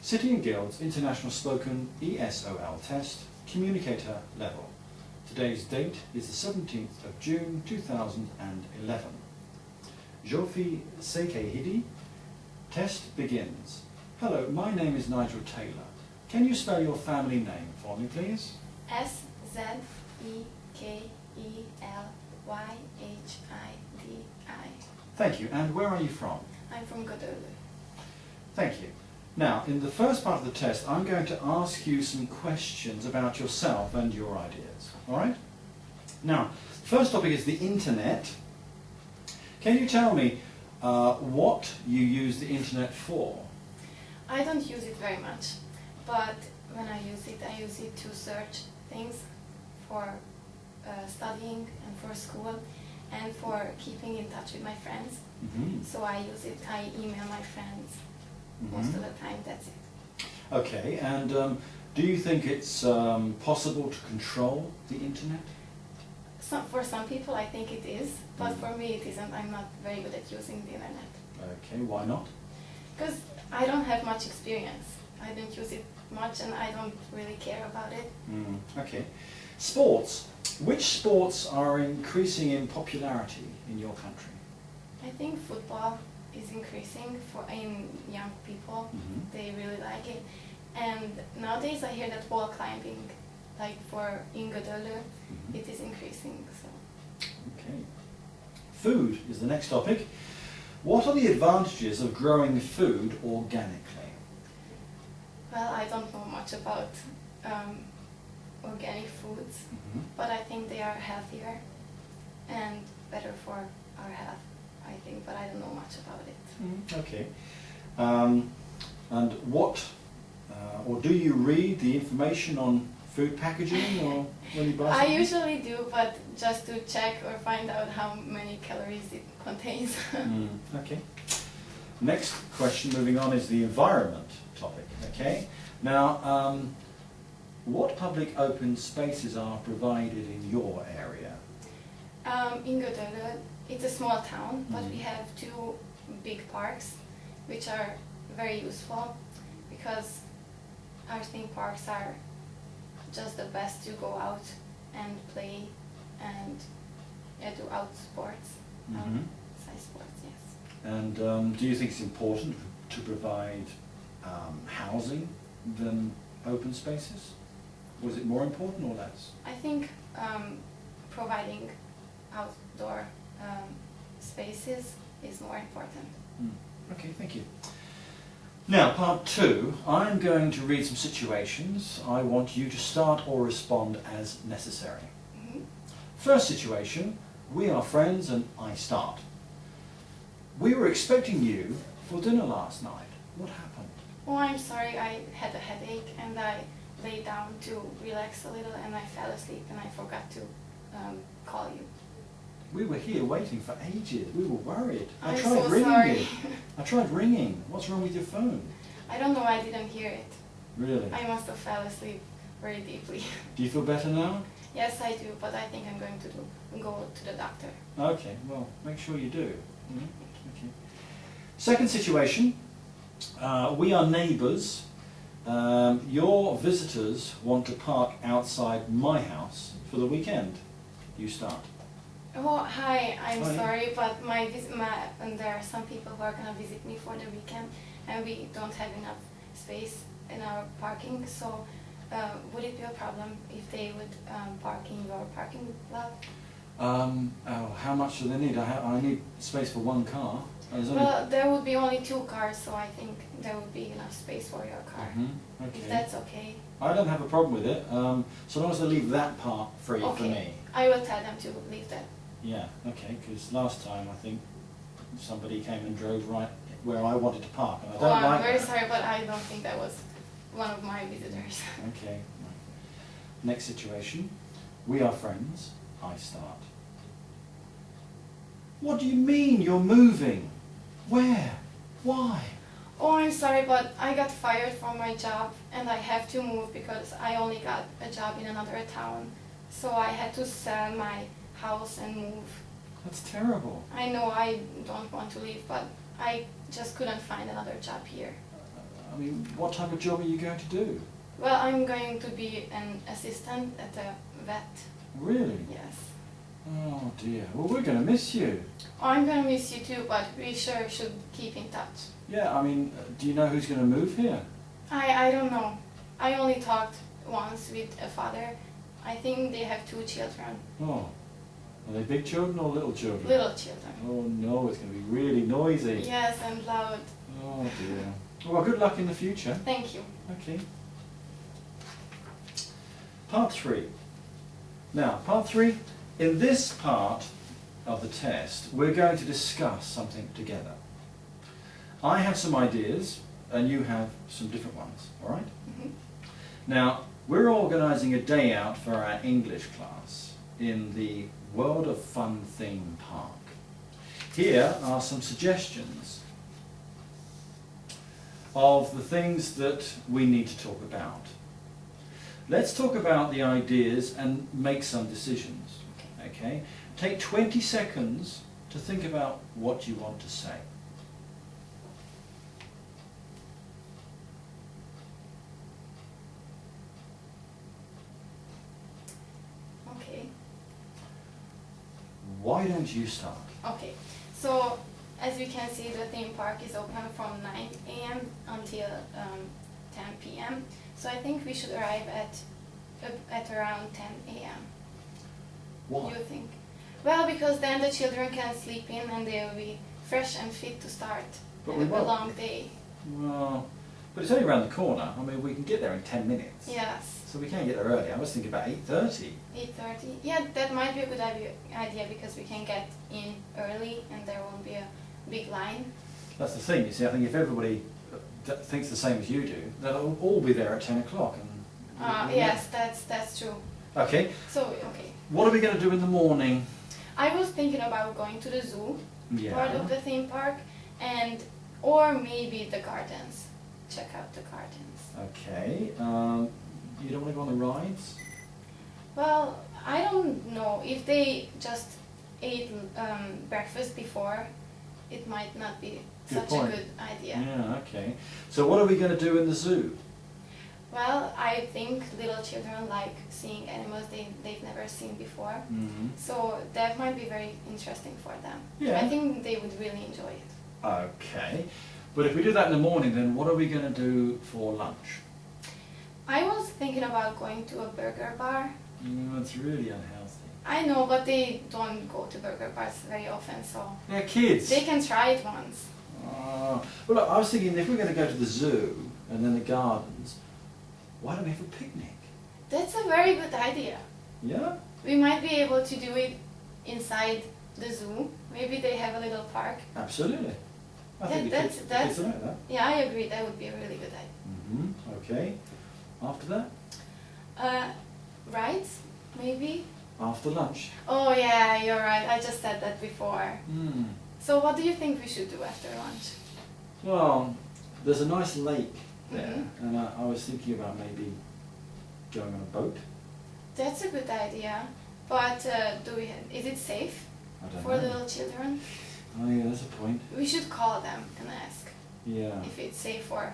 City and Guilds International Spoken ESOL Test, Communicator Level. Today's date is the 17th of June 2011. Jofi Sekehidi. Test begins. Hello, my name is Nigel Taylor. Can you spell your family name for me, please? S-Z-E-K-E-L-Y-H-I-D-I. Thank you. And where are you from? I'm from Godolu. Thank you. Now, in the first part of the test, I'm going to ask you some questions about yourself and your ideas. All right? Now, the first topic is the internet. Can you tell me what you use the internet for? I don't use it very much, but when I use it to search things for studying and for school and for keeping in touch with my friends. Mm-hmm. So I use it, I email my friends most of the time, that's it. Okay, and do you think it's possible to control the internet? For some people I think it is, but for me it isn't. I'm not very good at using the internet. Okay, why not? Because I don't have much experience. I don't use it much and I don't really care about it. Okay. Sports. Which sports are increasing in popularity in your country? I think football is increasing in young people. They really like it. And nowadays I hear that wall climbing, like in Godolu, it is increasing. So. Okay. Food is the next topic. What are the advantages of growing food organically? Well, I don't know much about organic foods, but I think they are healthier and better for our health, I think, but I don't know much about it. Okay. And what, or do you read the information on food packaging or when you buy something? I usually do, but just to check or find out how many calories it contains. Okay. Next question, moving on, is the environment topic. Okay. Now, what public open spaces are provided in your area? In Godolu, it's a small town, but we have two big parks, which are very useful because I think parks are just the best to go out and play and do out sports, outside sports, yes. And do you think it's important to provide housing than open spaces? Was it more important or less? I think providing outdoor spaces is more important. Okay, thank you. Now, part two, I'm going to read some situations. I want you to start or respond as necessary. First situation, we are friends and I start. We were expecting you for dinner last night. What happened? Oh, I'm sorry, I had a headache and I lay down to relax a little and I fell asleep and I forgot to call you. We were here waiting for ages. We were worried. I I'm tried so ringing sorry. you. I tried ringing. What's wrong with your phone? I don't know, I didn't hear it. Really? I must have fell asleep very deeply. Do you feel better now? Yes, I do, but I think I'm going to go to the doctor. Okay, well, make sure you do. Okay. Second situation, we are neighbours. Your visitors want to park outside my house for the weekend. You start. Oh, hi, I'm Hi. sorry, but and there are some people who are going to visit me for the weekend and we don't have enough space in our parking, so would it be a problem if they would park in your parking lot? How much do they need? I need space for one car. Well, there would be only 2 cars, so I think there would be enough space for your car. Okay. If that's okay. I don't have a problem with it, so long as they leave that part free for me. I will tell them to leave that. Yeah, okay, because last time I think somebody came and drove right where I wanted to park, and I don't like I'm very that. sorry, but I don't think that was one of my visitors. Okay. Next situation. We are friends. I start. What do you mean you're moving? Where? Why? Oh, I'm sorry, but I got fired from my job and I have to move because I only got a job in another town. So I had to sell my house and move. That's terrible. I know I don't want to leave, but I just couldn't find another job here. I mean, what type of job are you going to do? Well, I'm going to be an assistant at a vet. Really? Yes. Oh dear. Well, we're going to miss you. I'm going to miss you too, but we sure should keep in touch. Yeah, I mean, do you know who's going to move here? I don't know. I only talked once with a father. I think they have 2 children. Oh. Are they big children or little children? Little children. Oh no, it's going to be really noisy. Yes, and loud. Oh dear. Well, good luck in the future. Thank you. Okay. Part 3. Now, part 3, in this part of the test, we're going to discuss something together. I have some ideas, and you have some different ones, all right? Mhm. Now, we're organising a day out for our English class in the World of Fun theme park. Here are some suggestions of the things that we need to talk about. Let's talk about the ideas and make some decisions. Okay? Take 20 seconds to think about what you want to say. Okay. Why don't you start? Okay. So, as you can see, the theme park is open from 9 a.m. until 10 p.m. So I think we should arrive at around 10 a.m. Why? You think? Well, because then the children can sleep in and they will be fresh and fit to start But a we won't. long day. Well, but it's only around the corner. I mean, we can get there in 10 minutes. Yes. So we can get there early. I was thinking about 8:30. 8:30. Yeah, that might be a good idea because we can get in early and there won't be a big line. That's the thing, you see. I think if everybody thinks the same as you do, they'll all be there at 10 o'clock. Yes, that's true. Okay. So, okay. What are we going to do in the morning? I was thinking about going to the zoo, Yeah. part of the theme park, or maybe the gardens. Check out the gardens. Okay. You don't want to go on the rides? Well, I don't know. If they just ate breakfast before, it might not be Good such point. a good idea. Yeah, okay. So what are we going to do in the zoo? Well, I think little children like seeing animals they've never seen before. Mm-hmm. So that might be very interesting for them. Yeah. I think they would really enjoy it. Okay. But if we do that in the morning, then what are we going to do for lunch? I was thinking about going to a burger bar. It's really unhealthy. I know, but they don't go to burger bars very often, so They're kids. they can try it once. Well, look, I was thinking if we're going to go to the zoo and then the gardens, why don't we have a picnic? That's a very good idea. Yeah? We might be able to do it inside the zoo. Maybe they have a little park. Absolutely. I think That's- the that's- kids like that. Yeah, I agree. That would be a really good idea. Mm-hmm. Okay. After that? Rides, maybe? After lunch. Oh yeah, you're right. I just said that before. Hmm. So what do you think we should do after lunch? Well, there's a nice lake there, Mhm. and I was thinking about maybe going on a boat. That's a good idea. But is it safe I don't for know. little children? Oh yeah, that's a point. We should call them and ask Yeah. if it's safe for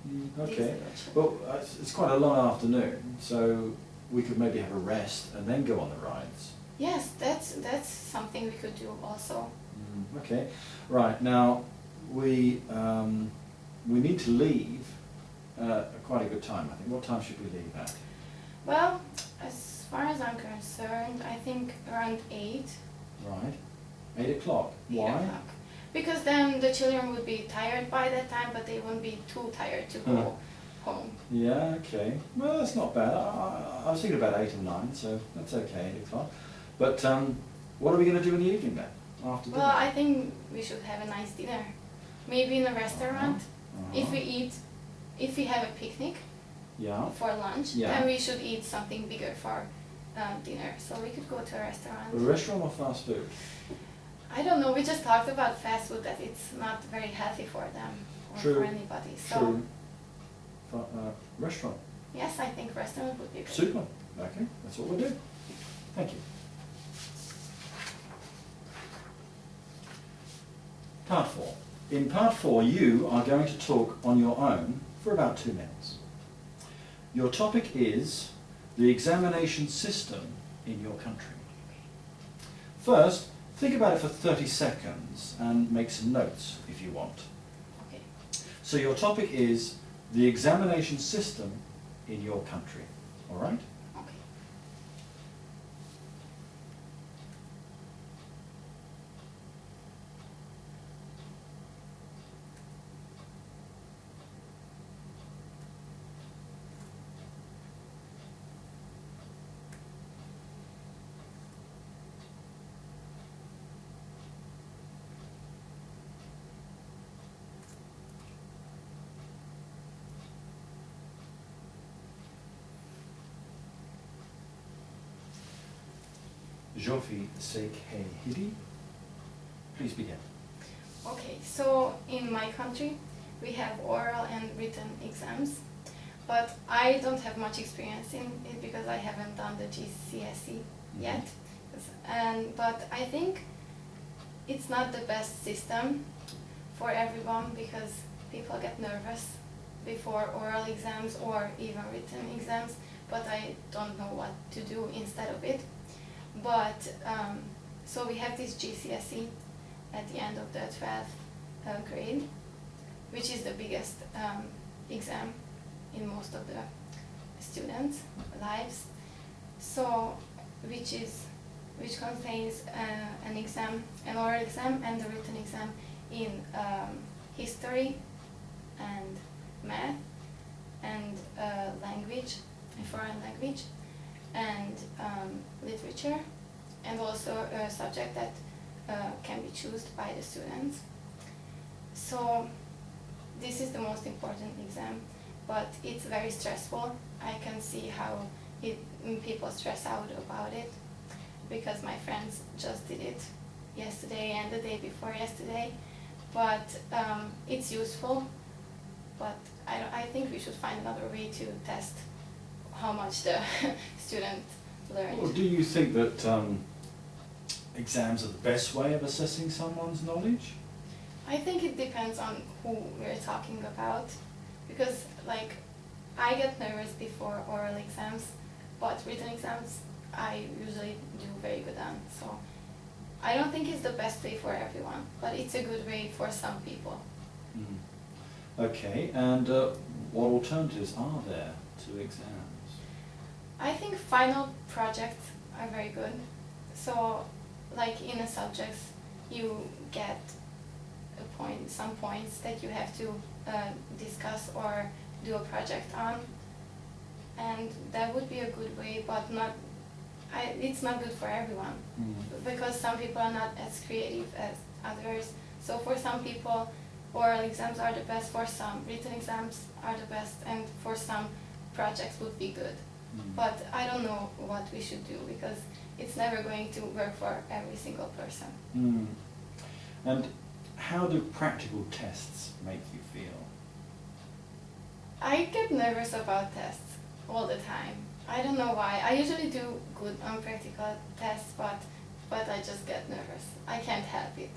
these Okay. little children. Well, it's quite a long afternoon, so we could maybe have a rest and then go on the rides. Yes, that's something we could do also. Okay. Right, now we need to leave at quite a good time, I think. What time should we leave at? Well, as far as I'm concerned, I think around 8. Right. 8 o'clock. 8 Why? o'clock. Because then the children would be tired by that time, but they won't be too tired to go home. Yeah, okay. Well, that's not bad. I was thinking about 8 or 9, so that's okay, 8 o'clock. But what are we going to do in the evening then, after dinner? Well, I think we should have a nice dinner. Maybe in a restaurant. Uh-huh. If we have a picnic Yeah. for lunch, Yeah. then we should eat something bigger for dinner. So we could go to a restaurant. A restaurant or fast food? I don't know, we just talked about fast food, that it's not very healthy for them or True. for anybody. So True. Restaurant. yes, I think restaurant would be good. Super. Okay, that's what we'll do. Thank you. Part 4. In part 4, you are going to talk on your own for about 2 minutes. Your topic is the examination system in your country. First, think about it for 30 seconds and make some notes if you want. Okay. So your topic is the examination system in your country, all right? Okay. Jofi Sekhe Hidi, please begin. Okay, so in my country we have oral and written exams, but I don't have much experience in it because I haven't done the GCSE yet. But I think it's not the best system for everyone because people get nervous before oral exams or even written exams, but I don't know what to do instead of it. But so we have this GCSE at the end of the 12th grade, which is the biggest exam in most of the students' lives. So which contains an exam, an oral exam and a written exam in history and math and language, foreign language, and literature, and also a subject that can be chosen by the students. So this is the most important exam, but it's very stressful. I can see how people stress out about it because my friends just did it yesterday and the day before yesterday. But it's useful, but I think we should find another way to test how much the student learned. Well, do you think that exams are the best way of assessing someone's knowledge? I think it depends on who we're talking about, because like I get nervous before oral exams, but written exams I usually do very good on. So I don't think it's the best way for everyone, but it's a good way for some people. Okay, and what alternatives are there to exams? I think final projects are very good. So like in a subject you get some points that you have to discuss or do a project on, and that would be a good way, but it's not good for everyone because some people are not as creative as others. So for some people oral exams are the best, for some written exams are the best, and for some projects would be good. But I don't know what we should do because it's never going to work for every single person. And how do practical tests make you feel? I get nervous about tests all the time. I don't know why. I usually do good on practical tests, but I just get nervous. I can't help it.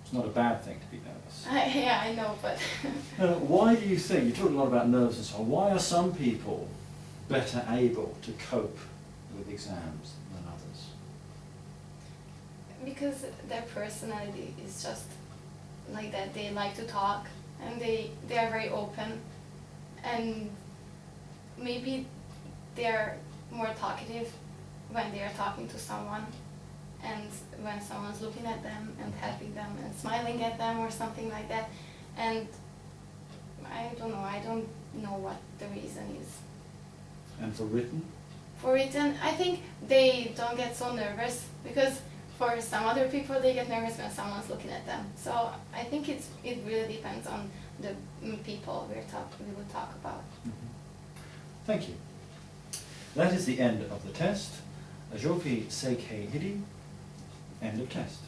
It's not a bad thing to be nervous. Yeah, I know, but... Why do you think, you talk a lot about nerves and so on, why are some people better able to cope with exams than others? Because their personality is just like that. They like to talk and they are very open, and maybe they're more talkative when they are talking to someone, and when someone's looking at them and helping them and smiling at them or something like that. And I don't know what the reason is. And for written? For written, I think they don't get so nervous because for some other people they get nervous when someone's looking at them. So I think it really depends on the people we will talk about. Thank you. That is the end of the test. Jofi Sekhe Hidi, end of test.